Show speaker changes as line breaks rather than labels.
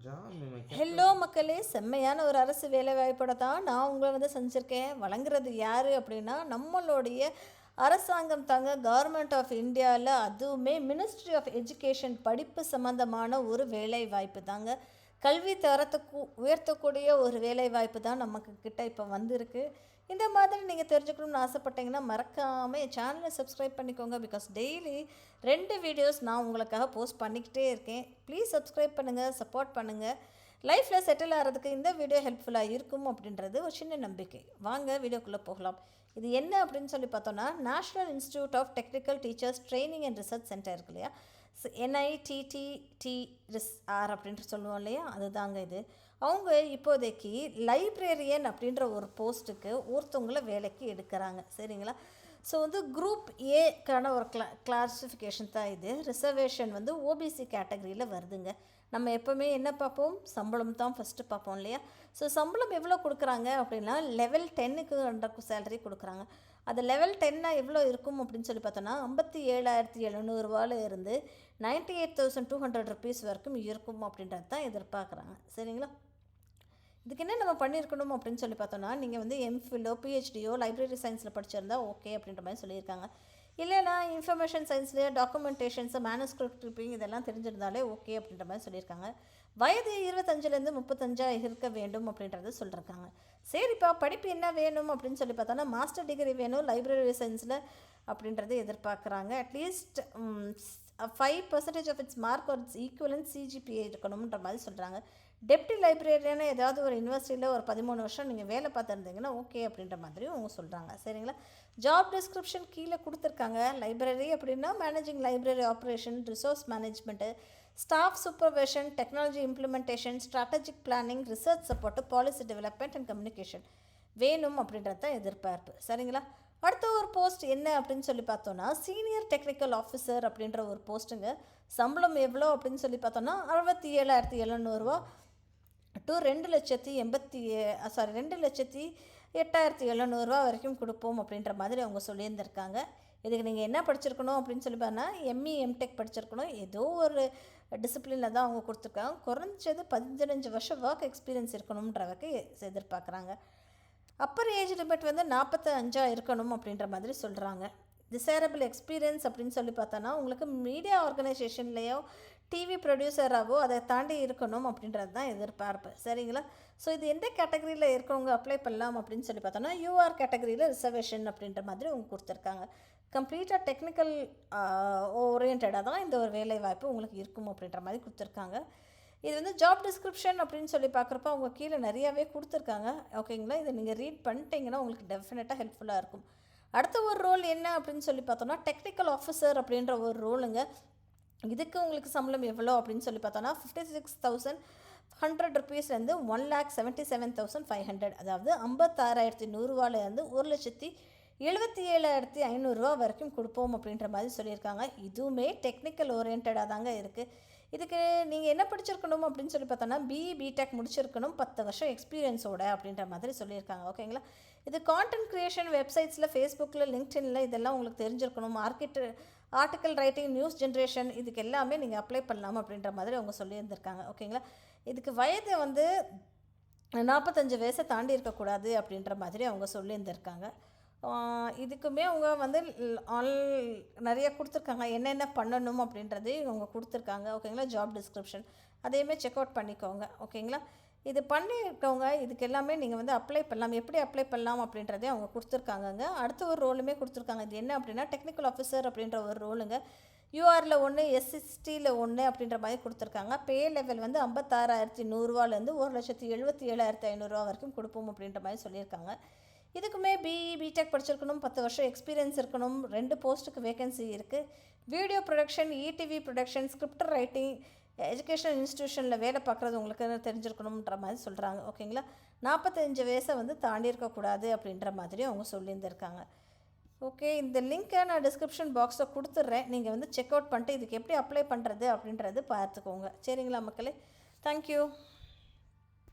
Hello மக்களே, செம்மையான ஒரு அரசு வேலைவாய்ப்போட தான் நான் உங்களை வந்து செஞ்சுருக்கேன். வழங்குறது யார் அப்படின்னா நம்மளுடைய அரசாங்கம் தாங்க. கவர்மெண்ட் ஆஃப் இந்தியாவில், அதுவுமே மினிஸ்ட்ரி ஆஃப் எஜுகேஷன் படிப்பு சம்மந்தமான ஒரு வேலைவாய்ப்பு தாங்க. கல்வி தரத்துக்கு உயர்த்தக்கூடிய ஒரு வேலைவாய்ப்பு தான் நமக்கு கிட்ட இப்போ வந்திருக்கு. இந்த மாதிரி நீங்கள் தெரிஞ்சுக்கணும்னு ஆசைப்பட்டீங்கன்னா மறக்காமல் என் சேனலை சப்ஸ்கிரைப் பண்ணிக்கோங்க. பிகாஸ் டெய்லி 2 வீடியோஸ் நான் உங்களுக்காக போஸ்ட் பண்ணிக்கிட்டே இருக்கேன். ப்ளீஸ் சப்ஸ்கிரைப் பண்ணுங்கள், சப்போர்ட் பண்ணுங்கள். லைஃப்பில் செட்டில் ஆகிறதுக்கு இந்த வீடியோ ஹெல்ப்ஃபுல்லாக இருக்கும் அப்படின்றது ஒரு சின்ன நம்பிக்கை. வாங்க வீடியோக்குள்ளே போகலாம். இது என்ன அப்படின்னு சொல்லி பார்த்தோன்னா, national institute of technical teachers training and research centre இருக்கு இல்லையா, NITTTR அப்படின்ட்டு சொல்லுவோம் இல்லையா, அதுதாங்க இது. அவங்க இப்போதைக்கு லைப்ரரியன் அப்படின்ற ஒரு போஸ்ட்டுக்கு ஒருத்தவங்கள வேலைக்கு எடுக்கிறாங்க. சரிங்களா? ஸோ வந்து குரூப் ஏக்கான ஒரு கிளாசிஃபிகேஷன் தான் இது. ரிசர்வேஷன் வந்து ஓபிசி கேட்டகரியில் வருதுங்க. நம்ம எப்போவுமே என்ன பார்ப்போம், சம்பளம் தான் ஃபஸ்ட்டு பார்ப்போம் இல்லையா. ஸோ சம்பளம் எவ்வளோ கொடுக்குறாங்க அப்படின்னா, லெவல் 10க்கு சேலரி கொடுக்குறாங்க. அது லெவல் 10 எவ்வளோ இருக்கும் அப்படின்னு சொல்லி பார்த்தோன்னா, 57,700 இருந்து 98,200 ருபீஸ் வரைக்கும் இருக்கும் அப்படின்றது தான் எதிர்பார்க்குறாங்க. சரிங்களா? இதுக்கு என்ன நம்ம பண்ணியிருக்கணும் அப்படின்னு சொல்லி பார்த்தோன்னா, நீங்கள் வந்து எம்ஃபிலோ பிஹெச்டியோ லைப்ரரி சயின்ஸில் படிச்சிருந்தா ஓகே அப்படின்ற மாதிரி சொல்லியிருக்காங்க. இல்லைனா இன்ஃபர்மேஷன் சயின்ஸ்லேயே டாக்குமெண்டேஷன்ஸு, மேனுஸ்கிரிப்ட் ரிப்பிங் இதெல்லாம் தெரிஞ்சிருந்தாலே ஓகே அப்படின்ற மாதிரி சொல்லியிருக்காங்க. வயது 25லேருந்து 35 இருக்க வேண்டும் அப்படின்றத சொல்லியிருக்காங்க. சரிப்பா, படிப்பு என்ன வேணும் அப்படின்னு சொல்லி பார்த்தோன்னா, மாஸ்டர் டிகிரி வேணும் லைப்ரரி சயின்ஸில் அப்படின்றத எதிர்பார்க்குறாங்க. அட்லீஸ்ட் 5% ஆஃப் இட்ஸ் மார்க் ஒரு ஈக்குவலன்ட் CGPA இருக்கணுன்ற மாதிரி சொல்கிறாங்க. டெப்டி லைப்ரரியான ஏதாவது ஒரு யூனிவர்சிட்டியில் ஒரு 13 வருஷம் நீங்கள் வேலை பார்த்துருந்தீங்கன்னா ஓகே அப்படின்ற மாதிரி அவங்க சொல்கிறாங்க. சரிங்களா? ஜாப் டிஸ்கிரிப்ஷன் கீழே கொடுத்துருக்காங்க. லைப்ரரி அப்படின்னா managing library operation, resource management, staff supervision, technology implementation, strategic planning, research support, policy development and communication வேணும் அப்படின்றது தான் எதிர்பார்ப்பு. சரிங்களா? அடுத்த ஒரு போஸ்ட் என்ன அப்படின்னு சொல்லி பார்த்தோன்னா, சீனியர் டெக்னிக்கல் ஆஃபீஸர் அப்படின்ற ஒரு போஸ்ட்டுங்க. சம்பளம் எவ்வளோ அப்படின்னு சொல்லி பார்த்தோன்னா, 67,700 டு 2,08,700 வரைக்கும் கொடுப்போம் அப்படின்ற மாதிரி அவங்க சொல்லியிருந்திருக்காங்க. இதுக்கு நீங்கள் என்ன படிச்சிருக்கணும் அப்படின்னு சொல்லி பார்த்தா, ME MTech படிச்சிருக்கணும். ஏதோ ஒரு டிசிப்ளினில் தான் அவங்க கொடுத்துருக்காங்க. குறைஞ்சது 15 வருஷம் ஒர்க் எக்ஸ்பீரியன்ஸ் இருக்கணுன்றவக்கு எதிர்பார்க்குறாங்க. அப்பர் ஏஜ் லிமிட் வந்து 45 இருக்கணும் அப்படின்ற மாதிரி சொல்கிறாங்க. டிசைரபிள் எக்ஸ்பீரியன்ஸ் அப்படின்னு சொல்லி பார்த்தோன்னா, உங்களுக்கு மீடியா ஆர்கனைசேஷன்லேயோ டிவி ப்ரொடியூசராகவோ அதை தாண்டி இருக்கணும் அப்படின்றது தான் எதிர்பார்ப்பு. சரிங்களா? ஸோ இது எந்த கேட்டகரியில் இருக்கவங்க அப்ளை பண்ணலாம் அப்படின்னு சொல்லி பார்த்தோன்னா, UR கேட்டகரியில் ரிசர்வேஷன் அப்படின்ற மாதிரி அவங்க கொடுத்துருக்காங்க. கம்ப்ளீட்டாக டெக்னிக்கல் ஓரியன்டாக தான் இந்த ஒரு வேலை வாய்ப்பு உங்களுக்கு இருக்கும் அப்படின்ற மாதிரி கொடுத்துருக்காங்க. இது வந்து ஜாப் டிஸ்கிரிப்ஷன் அப்படின்னு சொல்லி பார்க்குறப்ப அவங்க கீழே நிறையாவே கொடுத்துருக்காங்க. ஓகேங்களா? இதை நீங்கள் ரீட் பண்ணிட்டீங்கன்னா உங்களுக்கு டெஃபினட்டாக ஹெல்ப்ஃபுல்லாக இருக்கும். அடுத்த ஒரு ரோல் என்ன அப்படின்னு சொல்லி பார்த்தோன்னா, டெக்னிக்கல் ஆஃபீஸர் அப்படின்ற ஒரு ரோலுங்க. இதுக்கு உங்களுக்கு சம்பளம் எவ்வளோ அப்படின்னு சொல்லி பார்த்தோன்னா, 56,100 ருபீஸ்லேருந்து 1,77,500, அதாவது 56,100 1,77,500 வரைக்கும் கொடுப்போம் அப்படின்ற மாதிரி சொல்லியிருக்காங்க. இதுவுமே டெக்னிக்கல் ஓரியன்டாக தாங்க இருக்குது. இதுக்கு நீங்கள் என்ன படிச்சிருக்கணும் அப்படின்னு சொல்லி பார்த்தோன்னா, BTech முடிச்சிருக்கணும், 10 வருஷம் எக்ஸ்பீரியன்ஸோட அப்படின்ற மாதிரி சொல்லியிருக்காங்க. ஓகேங்களா? இது கான்டென்ட் க்ரியேஷன், வெப்சைட்ஸில், ஃபேஸ்புக்கில், லிங்க்டின்ல இதெல்லாம் உங்களுக்கு தெரிஞ்சிருக்கணும். ஆர்டிக்கல் ரைட்டிங், நியூஸ் ஜென்ரேஷன் இதுக்கு எல்லாமே நீங்கள் அப்ளை பண்ணலாம் அப்படின்ற மாதிரி அவங்க சொல்லியிருந்திருக்காங்க. ஓகேங்களா? இதுக்கு வயது வந்து 45 வயசை தாண்டி இருக்கக்கூடாது அப்படின்ற மாதிரி அவங்க சொல்லியிருந்திருக்காங்க. இதுக்குமே அவங்க வந்து நிறைய கொடுத்துருக்காங்க, என்னென்ன பண்ணணும் அப்படின்றது அவங்க கொடுத்துருக்காங்க. ஓகேங்களா? ஜாப் டிஸ்கிரிப்ஷன் அதையுமே செக் அவுட் பண்ணிக்கோங்க. ஓகேங்களா? இது பண்ணியிருக்கவங்க இதுக்கு எல்லாமே நீங்கள் வந்து அப்ளை பண்ணலாம். எப்படி அப்ளை பண்ணலாம் அப்படின்றதே அவங்க கொடுத்துருக்காங்கங்க. அடுத்த ஒரு ரோலுமே கொடுத்துருக்காங்க. இது என்ன அப்படின்னா, டெக்னிக்கல் ஆஃபீஸர் அப்படின்ற ஒரு ரோலுங்க. URல 1, SSTயில் 1 அப்படின்ற மாதிரி கொடுத்துருக்காங்க. பே லெவல் வந்து 56,100 1,77,500 வரைக்கும் கொடுப்போம் அப்படின்ற மாதிரி சொல்லியிருக்காங்க. இதுக்குமே BTech படிச்சிருக்கணும், 10 வருஷம் எக்ஸ்பீரியன்ஸ் இருக்கணும். 2 போஸ்ட்டுக்கு வேகன்சி இருக்குது. Video production, ETV production, script writing, educational இன்ஸ்டியூஷனில் வேலை பார்க்குறது உங்களுக்கு தெரிஞ்சிருக்கணுன்ற மாதிரி சொல்கிறாங்க. ஓகேங்களா? 45 வயசை வந்து தாண்டி இருக்கக்கூடாது அப்படின்ற மாதிரி அவங்க சொல்லியிருந்திருக்காங்க. ஓகே, இந்த லிங்க்கை நான் டிஸ்கிரிப்ஷன் பாக்ஸில் கொடுத்துட்றேன். நீங்கள் வந்து செக் அவுட் பண்ணிட்டு இதுக்கு எப்படி அப்ளை பண்ணுறது அப்படின்றது பார்த்துக்கோங்க. சரிங்களா மக்களே? தேங்க்யூ.